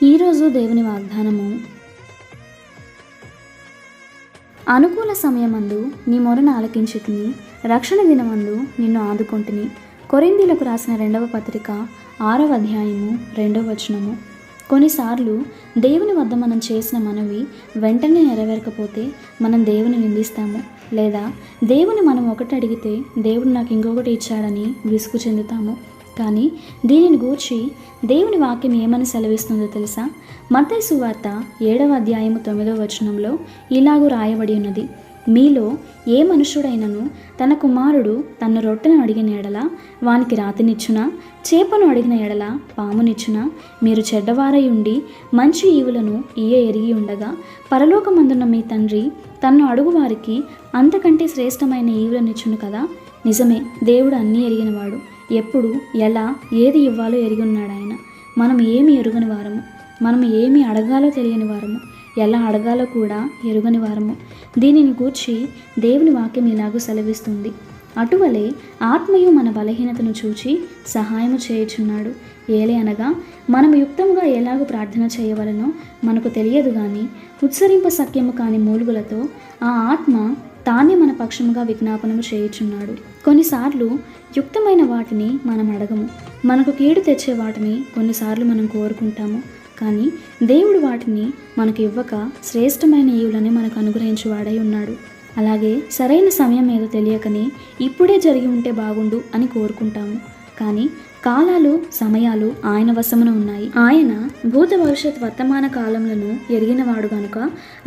ఈరోజు దేవుని వాగ్దానము. అనుకూల సమయమందు నీ మొరను ఆలకించితిని, రక్షణ దినమందు నిన్ను ఆదుకొంటిని. కొరింథీలకు రాసిన 2వ పత్రిక 6వ అధ్యాయము 2వ వచనము. కొన్నిసార్లు దేవుని వద్ద మనం చేసిన మనవి వెంటనే నెరవేరకపోతే మనం దేవుని నిందిస్తాము, లేదా దేవుని మనం ఒకటి అడిగితే దేవుడు నాకు ఇంకొకటి ఇచ్చాడని విసుగు చెందుతాము. కానీ దీనిని గూర్చి దేవుని వాక్యం ఏమని సెలవిస్తుందో తెలుసా? మత్తయి సువార్త 7వ అధ్యాయము 9వ వచనంలో ఇలాగూ రాయబడి ఉన్నది, మీలో ఏ మనుషుడైనను తన కుమారుడు తన రొట్టెను అడిగిన ఎడల వానికి రాతినిచ్చునా, చేపను అడిగిన ఎడల పామునిచ్చునా? మీరు చెడ్డవారై ఉండి మంచి ఈవులను ఎరిగి ఉండగా పరలోకమందున్న మీ తండ్రి తన్ను అడుగువారికి అంతకంటే శ్రేష్టమైన ఈవులనిచ్చును కదా. నిజమే, దేవుడు అన్నీ ఎరిగినవాడు. ఎప్పుడు ఎలా ఏది ఇవ్వాలో ఎరిగి ఉన్నాడు ఆయన. మనం ఏమి ఎరుగని వారము, మనం ఏమి అడగాలో తెలియని వారము, ఎలా అడగాలో కూడా ఎరుగని వారము. దీనిని గూర్చి దేవుని వాక్యం ఇలాగూ సెలవిస్తుంది, అటువలే ఆత్మయు మన బలహీనతను చూచి సహాయము చేయుచున్నాడు. ఏలే అనగా మనం యుక్తముగా ఎలాగూ ప్రార్థన చేయవలనో మనకు తెలియదు, కానీ ఉత్సరింప సఖ్యము కాని మూలుగులతో ఆ ఆత్మ తానే మన పక్షముగా విజ్ఞాపనము చేయుచున్నాడు. కొన్నిసార్లు యుక్తమైన వాటిని మనం అడగము, మనకు కీడు తెచ్చే వాటిని కొన్నిసార్లు మనం కోరుకుంటాము. కానీ దేవుడు వాటిని మనకు ఇవ్వక శ్రేష్టమైన ఈవులని మనకు అనుగ్రహించువాడై ఉన్నాడు. అలాగే సరైన సమయం ఏదో తెలియకని ఇప్పుడే జరిగి ఉంటే బాగుండు అని కోరుకుంటాము. కానీ కాలాలు సమయాలు ఆయన వశమున ఉన్నాయి. ఆయన భూత భవిష్యత్ వర్తమాన కాలములను ఎరిగినవాడు గనుక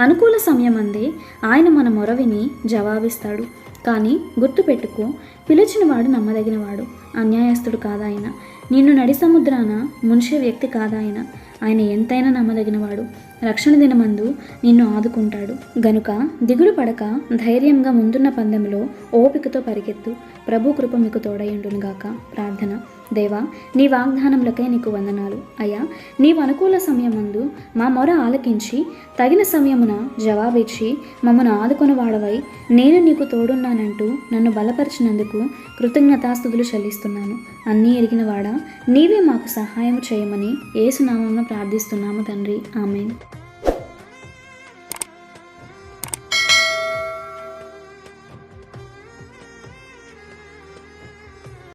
అనుకూల సమయమందే ఆయన మన మొర విని జవాబిస్తాడు. కానీ గుర్తుపెట్టుకో, పిలిచినవాడు నమ్మదగినవాడు, అన్యాయస్తుడు కాదాయన. నిన్ను నడి సముద్రాన ముంచే వ్యక్తి కాదాయన. ఆయన ఎంతైనా నమ్మదగినవాడు. రక్షణ దినమందు నిన్ను ఆదుకుంటాడు గనుక దిగులు పడక ధైర్యంగా ముందున్న పందెంలో ఓపికతో పరిగెత్తు. ప్రభు కృప మీకు తోడయుండునుగాక. ప్రార్థన. దేవా, నీ వాగ్దానములకై నీకు వందనాలు. అయ్యా, నీవు అనుకూల సమయమందు మా మొర ఆలకించి తగిన సమయమున జవాబిచ్చి మమ్మను ఆదుకొనవాడవై నేను నీకు తోడున్నానంటూ నన్ను బలపరిచినందుకు కృతజ్ఞతాస్తుతులు చెల్లిస్తున్నాను. అన్నీ ఎరిగిన వాడా, నీవే మాకు సహాయం చేయమని యేసు నామమున ప్రార్థిస్తున్నాము తండ్రి. ఆమేన్.